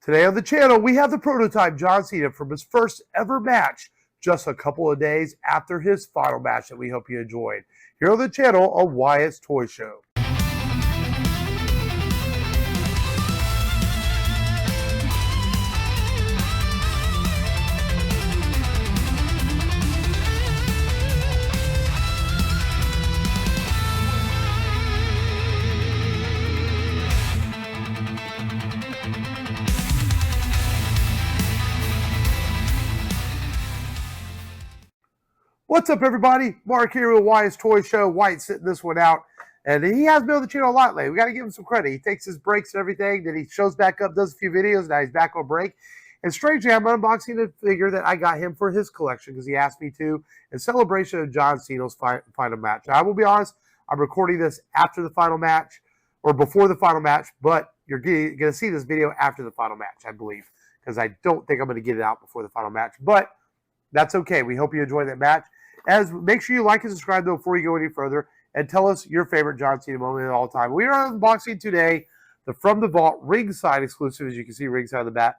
Today on the channel, we have the prototype John Cena from his first ever match just a couple of days after his final match that we hope you enjoyed. Here on the channel on Wyatt's Toy Show. What's up, everybody? Mark here with Wyatt's Toy Show. Wyatt sitting this one out, and he has been on the channel a lot lately. We got to give him some credit. He takes his breaks and everything, then he shows back up, does a few videos, now he's back on break. And strangely, I'm unboxing a figure that I got him for his collection because he asked me to in celebration of John Cena's final match. Now, I will be honest, I'm recording this after the final match, or before the final match, but you're going to see this video after the final match, I believe, because I don't think I'm going to get it out before the final match. But that's okay. We hope you enjoy that match. Make sure you like and subscribe though before you go any further, and tell us your favorite John Cena moment of all time. We are unboxing today the From the Vault ringside exclusive, as you can see ringside of the bat,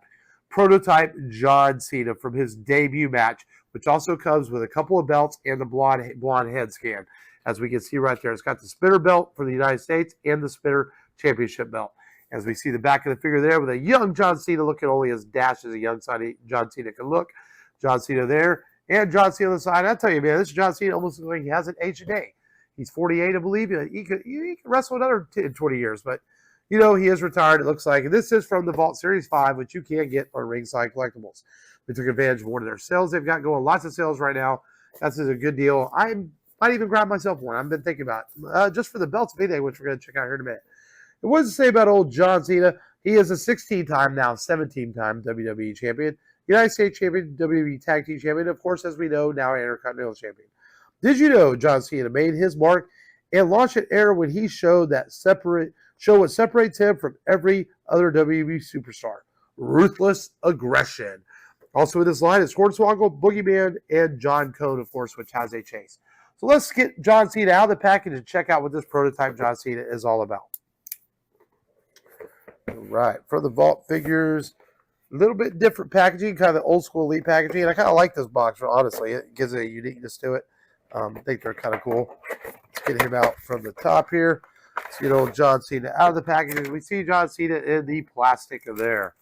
prototype John Cena from his debut match, which also comes with a couple of belts and the blonde head scan, as we can see right there. It's got the spinner belt for the United States and the spinner championship belt. As we see the back of the figure there with a young John Cena looking only as dashed as a young John Cena can look. John Cena there. And John Cena on the side. I tell you, man, this John Cena almost looks like he hasn't aged a day. He's 48, I believe. He could wrestle another 10, 20 years, but you know he is retired. It looks like. And this is from the Vault Series 5, which you can get on Ringside Collectibles. We took advantage of one of their sales they've got going. Lots of sales right now. That's a good deal. I might even grab myself one. I've been thinking about it. Just for the belts of anything, which we're going to check out here in a minute. And what does it say about old John Cena? He is a 16-time, now 17-time WWE champion. United States Champion, WWE Tag Team Champion, of course, as we know, now Intercontinental Champion. Did you know John Cena made his mark and launched an era when he showed what separates him from every other WWE superstar? Ruthless aggression. Also with this line is Hornswoggle, Boogeyman, and John Cone, of course, which has a chase. So let's get John Cena out of the package and check out what this prototype John Cena is all about. All right, for the Vault figures, a little bit different packaging, kind of the old school elite packaging. And I kind of like this box, honestly. It gives it a uniqueness to it. I think they're kind of cool. Let's get him out from the top here. Let's get old John Cena out of the packaging. We see John Cena in the plastic of there.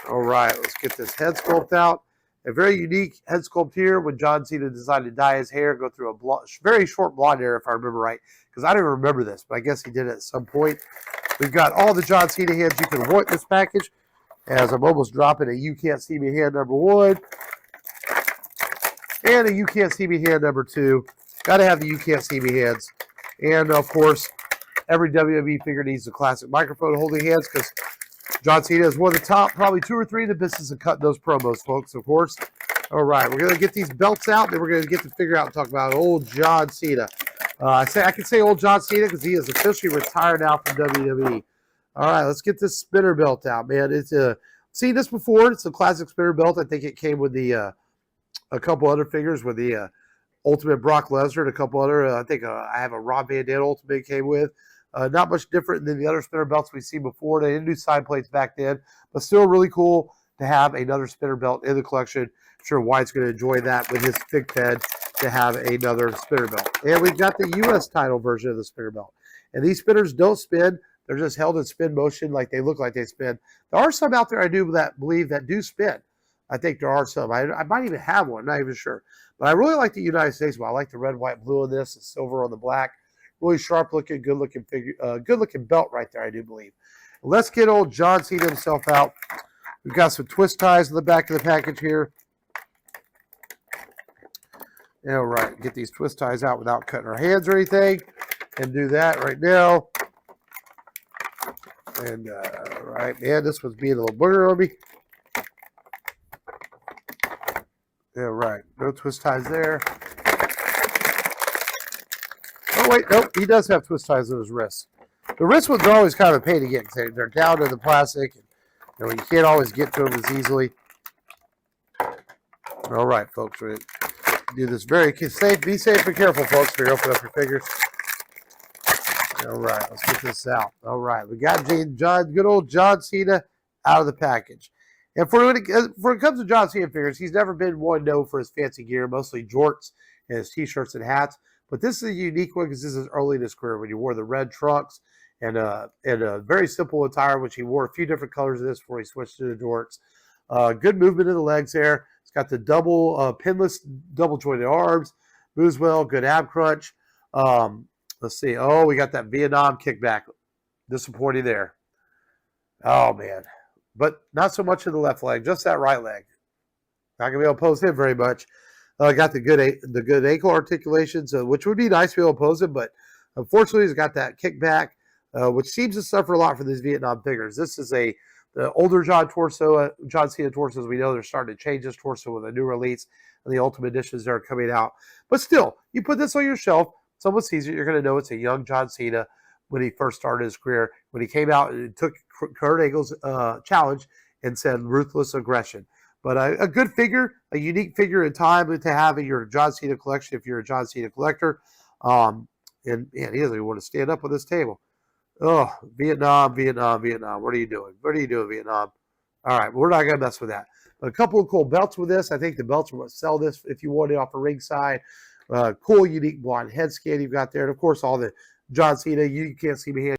All right, let's get this head sculpt out. A very unique head sculpt here when John Cena decided to dye his hair, go through a very short blonde hair, if I remember right. Because I don't remember this, but I guess he did it at some point. We've got all the John Cena hands you can want in this package. As I'm almost dropping a You Can't See Me hand number 1 and a You Can't See Me hand number 2. Got to have the You Can't See Me hands. And, of course, every WWE figure needs the classic microphone holding hands because John Cena is one of the top, probably 2 or 3 in the business of cutting those promos, folks, of course. All right, we're going to get these belts out, then we're going to get the figure out and talk about old John Cena. I can say old John Cena because he is officially retired now from WWE. All right, let's get this spinner belt out, man. It's seen this before. It's a classic spinner belt. I think it came with the a couple other figures with the Ultimate Brock Lesnar and a couple other. I think I have a Rob Van Dam Ultimate it came with. Not much different than the other spinner belts we've seen before. They didn't do side plates back then, but still really cool to have another spinner belt in the collection. I'm sure Wyatt's going to enjoy that with his thick head to have another spinner belt. And we've got the U.S. title version of the spinner belt. And these spinners don't spin. They're just held in spin motion like they look like they spin. There are some out there I do believe that do spin. I think there are some. I might even have one. I'm not even sure. But I really like the United States one. I like the red, white, blue on this, the silver on the black. Really sharp looking, good looking figure, good looking belt right there, I do believe. Let's get old John Cena himself out. We've got some twist ties in the back of the package here. All right, get these twist ties out without cutting our hands or anything. And do that right now. And, right, man, this one's being a little booger on me. Yeah, right. No twist ties there. Oh, wait, nope. He does have twist ties on his wrists. The wrist ones are always kind of a pain to get because they're down to the plastic. And you can't always get to them as easily. All right, folks. We're going to do this very safe. Be safe and careful, folks, when you open up your figures. All right, let's get this out. All right, we got good old John Cena out of the package. And when it comes to John Cena figures, he's never been one known for his fancy gear, mostly jorts and his t-shirts and hats. But this is a unique one because this is early in his career when he wore the red trunks and a very simple attire, which he wore a few different colors of this before he switched to the jorts. Good movement in the legs there. It's got the double pinless, double jointed arms. Moves well, good ab crunch. Let's see. Oh, we got that Vietnam kickback. Disappointing there. Oh, man. But not so much in the left leg, just that right leg. Not going to be able to pose him very much. Got the good ankle articulations, which would be nice to be able to pose him, but unfortunately he's got that kickback, which seems to suffer a lot from these Vietnam figures. This is the older John Cena torsos. We know they're starting to change this torso with the new release and the Ultimate Editions that are coming out. But still, you put this on your shelf, someone sees it, you're going to know it's a young John Cena when he first started his career, when he came out and took Kurt Angle's challenge and said ruthless aggression. But a good figure, a unique figure in time to have in your John Cena collection if you're a John Cena collector. And man, he doesn't even want to stand up on this table. Oh, Vietnam. What are you doing? What are you doing, Vietnam? All right, we're not going to mess with that. But a couple of cool belts with this. I think the belts are what sell this if you want it off the ringside. Cool, unique blonde head scan you've got there. And, of course, all the John Cena. You can't see me here.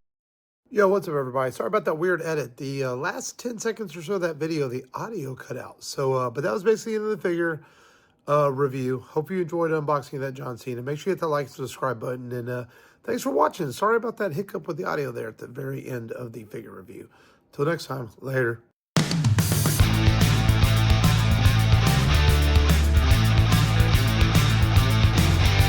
Yo, what's up, everybody? Sorry about that weird edit. The last 10 seconds or so of that video, the audio cut out. So, but that was basically the end of the figure review. Hope you enjoyed unboxing of that John Cena. Make sure you hit that like and subscribe button. And thanks for watching. Sorry about that hiccup with the audio there at the very end of the figure review. Till next time, later.